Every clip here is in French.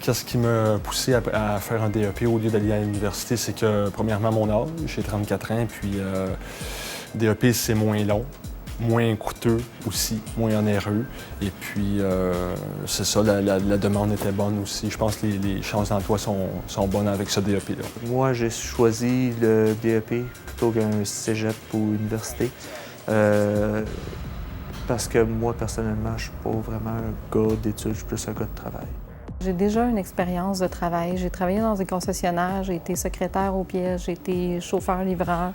Qu'est-ce qui m'a poussé à faire un DEP au lieu d'aller à l'université, c'est que, premièrement, mon âge, j'ai 34 ans, puis DEP, c'est moins long, moins coûteux aussi, moins onéreux. Et puis, c'est ça, la demande était bonne aussi. Je pense que les chances d'emploi sont bonnes avec ce DEP-là. Moi, j'ai choisi le DEP plutôt qu'un cégep ou université. Parce que moi, personnellement, je suis pas vraiment un gars d'études, je suis plus un gars de travail. J'ai déjà une expérience de travail. J'ai travaillé dans des concessionnaires, j'ai été secrétaire aux pièces, j'ai été chauffeur-livreur,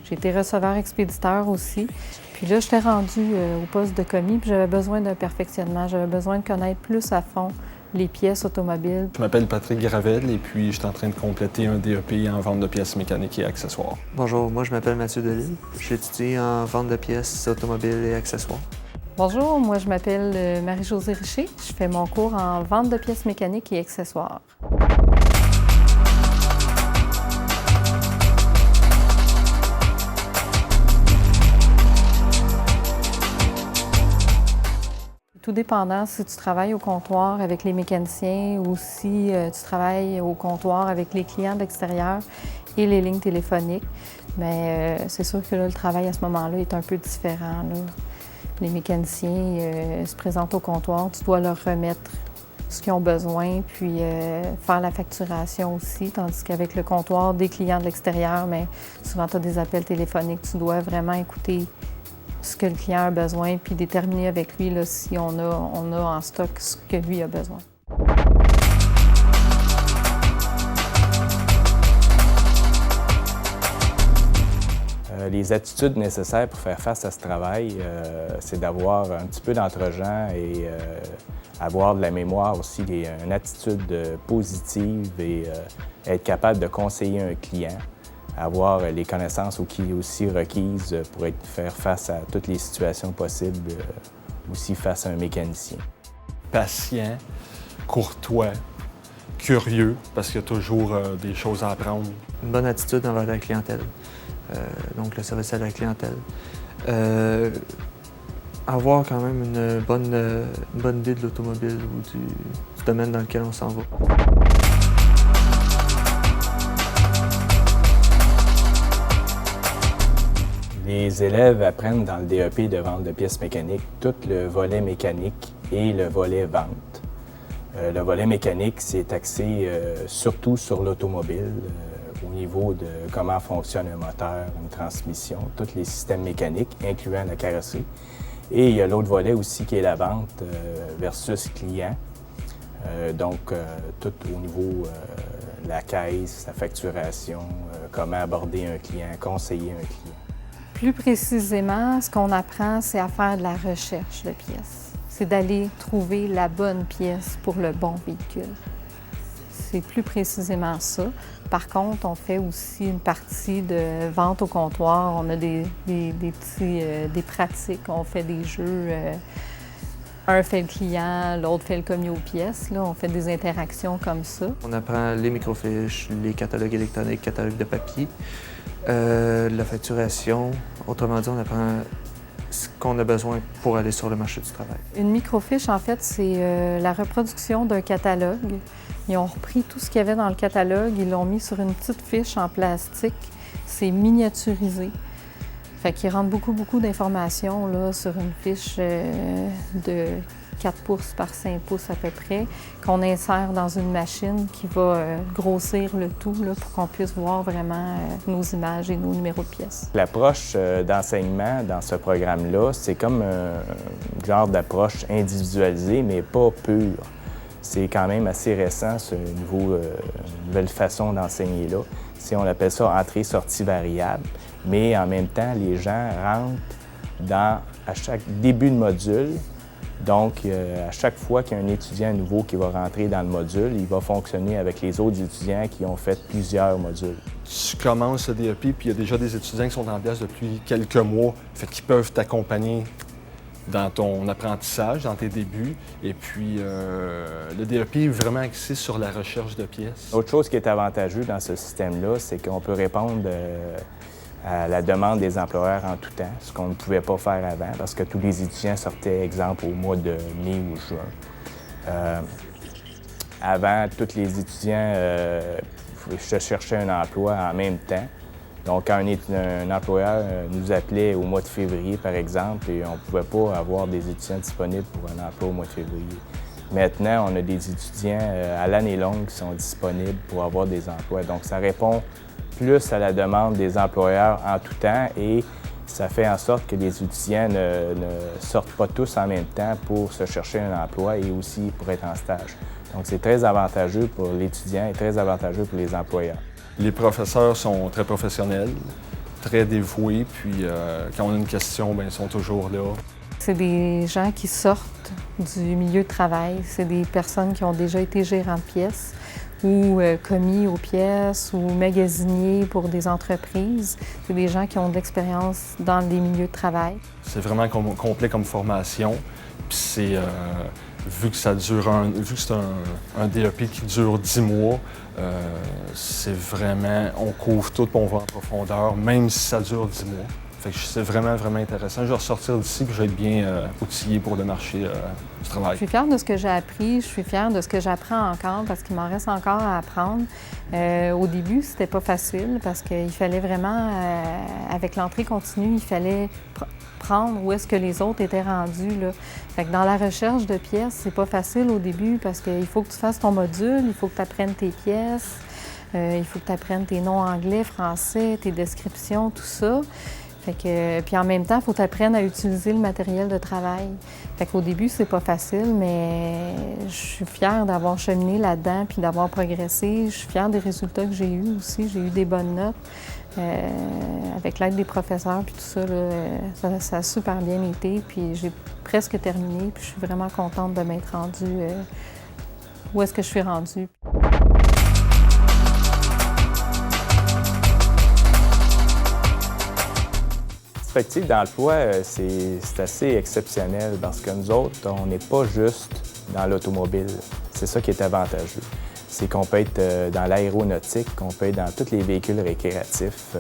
j'ai été receveur-expéditeur aussi. Puis là, j'étais rendue au poste de commis, puis j'avais besoin d'un perfectionnement. J'avais besoin de connaître plus à fond les pièces automobiles. Je m'appelle Patrick Gravel et puis je suis en train de compléter un DEP en vente de pièces mécaniques et accessoires. Bonjour, moi je m'appelle Mathieu Delisle. J'étudie en vente de pièces automobiles et accessoires. Bonjour, moi je m'appelle Marie-Josée Richer. Je fais mon cours en vente de pièces mécaniques et accessoires. Tout dépendant si tu travailles au comptoir avec les mécaniciens ou si tu travailles au comptoir avec les clients de l'extérieur et les lignes téléphoniques. Mais c'est sûr que là, le travail à ce moment-là est un peu différent, là. Les mécaniciens se présentent au comptoir, tu dois leur remettre ce qu'ils ont besoin, puis faire la facturation aussi, tandis qu'avec le comptoir des clients de l'extérieur, mais souvent tu as des appels téléphoniques, tu dois vraiment écouter ce que le client a besoin, puis déterminer avec lui là, si on a en stock ce que lui a besoin. Les attitudes nécessaires pour faire face à ce travail, c'est d'avoir un petit peu d'entre-gens et avoir de la mémoire aussi, une attitude positive et être capable de conseiller un client, avoir les connaissances aussi requises pour faire face à toutes les situations possibles, aussi face à un mécanicien. Patient, courtois, curieux, parce qu'il y a toujours des choses à apprendre. Une bonne attitude envers la clientèle. Donc le service à la clientèle. Avoir quand même une bonne idée de l'automobile ou du domaine dans lequel on s'en va. Les élèves apprennent dans le DEP de vente de pièces mécaniques tout le volet mécanique et le volet vente. Le volet mécanique, c'est axé surtout sur l'automobile, au niveau de comment fonctionne un moteur, une transmission, tous les systèmes mécaniques, incluant la carrosserie. Et il y a l'autre volet aussi qui est la vente versus client. Tout au niveau de la caisse, la facturation, comment aborder un client, conseiller un client. Plus précisément, ce qu'on apprend, c'est à faire de la recherche de pièces. C'est d'aller trouver la bonne pièce pour le bon véhicule. C'est plus précisément ça. Par contre, on fait aussi une partie de vente au comptoir. On a des pratiques, on fait des jeux. Un fait le client, l'autre fait le commis aux pièces. Là, on fait des interactions comme ça. On apprend les microfiches, les catalogues électroniques, catalogues de papier, la facturation. Autrement dit, on apprend ce qu'on a besoin pour aller sur le marché du travail. Une microfiche, en fait, c'est la reproduction d'un catalogue. Ils ont repris tout ce qu'il y avait dans le catalogue, ils l'ont mis sur une petite fiche en plastique. C'est miniaturisé. Fait qu'ils rentrent beaucoup d'informations là, sur une fiche de 4 pouces par 5 pouces à peu près, qu'on insère dans une machine qui va grossir le tout là, pour qu'on puisse voir vraiment nos images et nos numéros de pièces. L'approche d'enseignement dans ce programme-là, c'est comme un genre d'approche individualisée, mais pas pure. C'est quand même assez récent, ce nouvelle façon d'enseigner là. On appelle ça entrée-sortie variable, mais en même temps, les gens rentrent à chaque début de module. Donc, à chaque fois qu'il y a un étudiant nouveau qui va rentrer dans le module, il va fonctionner avec les autres étudiants qui ont fait plusieurs modules. Tu commences le DEP, puis il y a déjà des étudiants qui sont en place depuis quelques mois, fait qu'ils peuvent t'accompagner dans ton apprentissage, dans tes débuts. Et puis, le DEP est vraiment axé sur la recherche de pièces. Autre chose qui est avantageux dans ce système-là, c'est qu'on peut répondre à la demande des employeurs en tout temps, ce qu'on ne pouvait pas faire avant, parce que tous les étudiants sortaient, exemple, au mois de mai ou juin. Avant, tous les étudiants se cherchaient un emploi en même temps. Donc, quand un employeur nous appelait au mois de février, par exemple, et on ne pouvait pas avoir des étudiants disponibles pour un emploi au mois de février. Maintenant, on a des étudiants à l'année longue qui sont disponibles pour avoir des emplois. Donc, ça répond plus à la demande des employeurs en tout temps et ça fait en sorte que les étudiants ne sortent pas tous en même temps pour se chercher un emploi et aussi pour être en stage. Donc, c'est très avantageux pour l'étudiant et très avantageux pour les employeurs. Les professeurs sont très professionnels, très dévoués, puis quand on a une question, bien, ils sont toujours là. C'est des gens qui sortent du milieu de travail. C'est des personnes qui ont déjà été gérants de pièces ou commis aux pièces ou magasiniers pour des entreprises. C'est des gens qui ont de l'expérience dans les milieux de travail. C'est vraiment complet comme formation. Puis c'est, vu que c'est un DEP qui dure 10 mois, c'est vraiment, on couvre tout, on va en profondeur, même si ça dure 10 mois. Fait que c'est vraiment, vraiment intéressant. Je vais ressortir d'ici et je vais être bien outillé pour le marché du travail. Je suis fière de ce que j'ai appris, je suis fière de ce que j'apprends encore parce qu'il m'en reste encore à apprendre. Au début, c'était pas facile parce qu'il fallait vraiment, avec l'entrée continue, il fallait prendre où est-ce que les autres étaient rendus, là. Fait que dans la recherche de pièces, c'est pas facile au début parce qu'il faut que tu fasses ton module, il faut que tu apprennes tes pièces, il faut que tu apprennes tes noms anglais, français, tes descriptions, tout ça. Fait que, puis en même temps, il faut t'apprendre à utiliser le matériel de travail. Fait qu'au début, c'est pas facile, mais je suis fière d'avoir cheminé là-dedans puis d'avoir progressé. Je suis fière des résultats que j'ai eus aussi. J'ai eu des bonnes notes. Avec l'aide des professeurs puis tout ça, là, ça a super bien été. Puis j'ai presque terminé. Puis je suis vraiment contente de m'être rendue où est-ce que je suis rendue. La perspective d'emploi, c'est assez exceptionnel parce que nous autres, on n'est pas juste dans l'automobile. C'est ça qui est avantageux. C'est qu'on peut être dans l'aéronautique, qu'on peut être dans tous les véhicules récréatifs.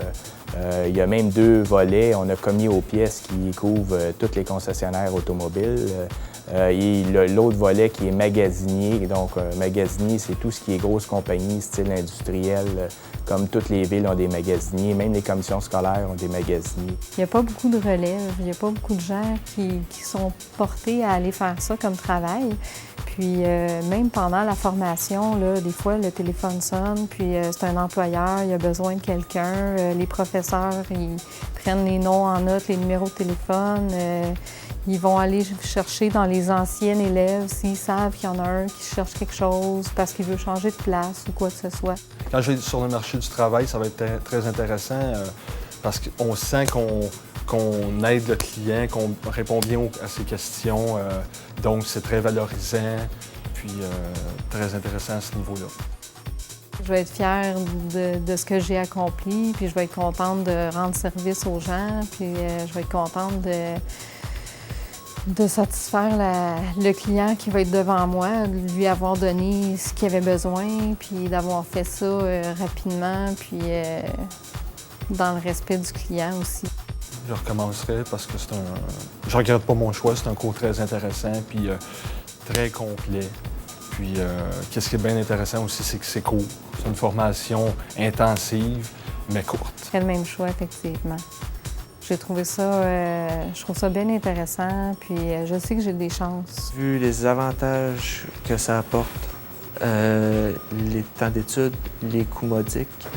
Il y a même 2 volets. On a commis aux pièces qui couvrent tous les concessionnaires automobiles. Et l'autre volet qui est magasinier. Donc, magasinier, c'est tout ce qui est grosse compagnie, style industriel. Comme toutes les villes ont des magasiniers, même les commissions scolaires ont des magasiniers. Il n'y a pas beaucoup de relève, il n'y a pas beaucoup de gens qui sont portés à aller faire ça comme travail. Puis même pendant la formation, là, des fois, le téléphone sonne, puis c'est un employeur, il a besoin de quelqu'un. Les professeurs, ils prennent les noms en note, les numéros de téléphone. Ils vont aller chercher dans les anciens élèves s'ils savent qu'il y en a un qui cherche quelque chose parce qu'il veut changer de place ou quoi que ce soit. Quand je vais sur le marché du travail, ça va être très intéressant parce qu'on sent qu'on aide le client, qu'on répond bien à ses questions. Donc, c'est très valorisant, puis très intéressant à ce niveau-là. Je vais être fière de ce que j'ai accompli, puis je vais être contente de rendre service aux gens, puis je vais être contente de satisfaire le client qui va être devant moi, de lui avoir donné ce qu'il avait besoin, puis d'avoir fait ça rapidement, puis dans le respect du client aussi. Je recommencerai parce que je regrette pas mon choix, c'est un cours très intéressant, puis très complet. Puis, qu'est-ce qui est bien intéressant aussi, c'est que c'est court. C'est une formation intensive, mais courte. C'est le même choix, effectivement. J'ai trouvé ça, je trouve ça bien intéressant, puis je sais que j'ai des chances. Vu les avantages que ça apporte, les temps d'études, les coûts modiques,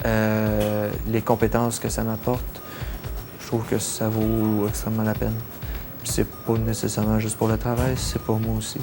les compétences que ça m'apporte, je trouve que ça vaut extrêmement la peine. Puis c'est pas nécessairement juste pour le travail, c'est pour moi aussi.